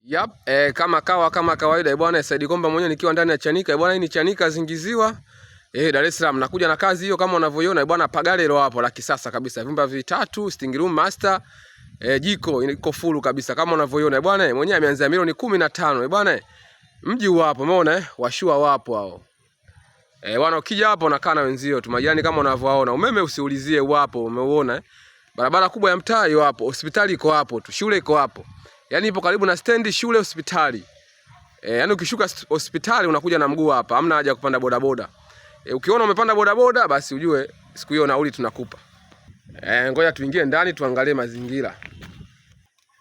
Yap, kama kawaida bwana, Said Komba mwenyewe nikiwa ndani ya Chanika bwana. Hii ni Chanika Zingiziwa Dar es Salaam. Nakuja na kazi hiyo kama unavyoiona bwana, pagale hilo hapo la kisasa kabisa, vyumba vitatu, sitting room, master, jiko iko full kabisa kama unavyoiona bwana. Mwenyewe ameanza milioni 15 bwana. Mji wapo, umeona washua wapo hao. Bwana, ukija hapo unakaa na wenzio tu majirani kama unavyoona. Umeme usiulizie wapo, umeuona barabara kubwa ya mtaa hiyo hapo, hospitali iko hapo tu, shule iko hapo. Yaani ipo karibu na stendi, shule, hospitali. Yaani ukishuka hospitali unakuja na mguu hapa. Hamna haja kupanda bodaboda. Ukiona umepanda bodaboda basi ujue siku hiyo nauli tunakupa. Ngoja tuingie ndani tuangalie mazingira.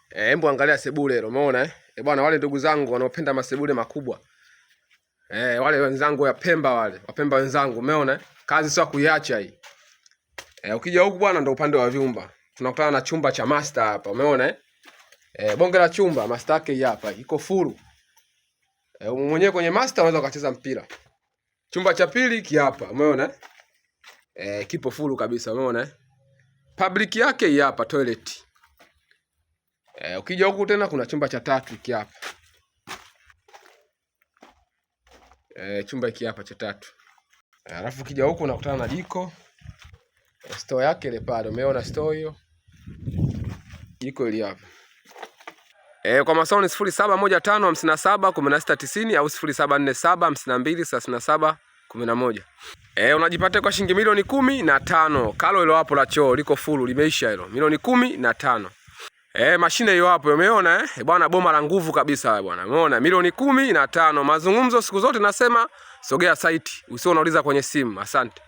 Hebu angalia sebule hilo, umeona bwana, wale ndugu zangu wanaopenda masebule makubwa. Wale wenzangu ya Pemba, wale Wapemba wenzangu, umeona kazi sio kuiacha hii. Ukija huku bwana ndio upande wa vyumba. Tunakutana na chumba cha master hapa, umeona bonge la chumba, master yake hapa iko full. Mwenyewe kwenye master unaweza kucheza mpira. Chumba cha pili hiki hapa, umeona kipo full kabisa, umeona public yake hii hapa, toilet. Ukija huku tena kuna chumba cha tatu hiki hapa. Chumba hiki hapa cha tatu. Alafu ukija huku unakutana na jiko. Store yake ile pale, umeona store hiyo. Jiko ile hapa. Kwa masaoni 0715571690 au 0747523711. Unajipata kwa shilingi milioni 15. Kalo hilo hapo la choo liko full, limeisha hilo. Milioni 15. Mashine hiyo hapo umeona bwana, boma la nguvu kabisa bwana. Umeona milioni 15. Mazungumzo siku zote nasema sogea site, usio unauliza kwenye simu. Asante.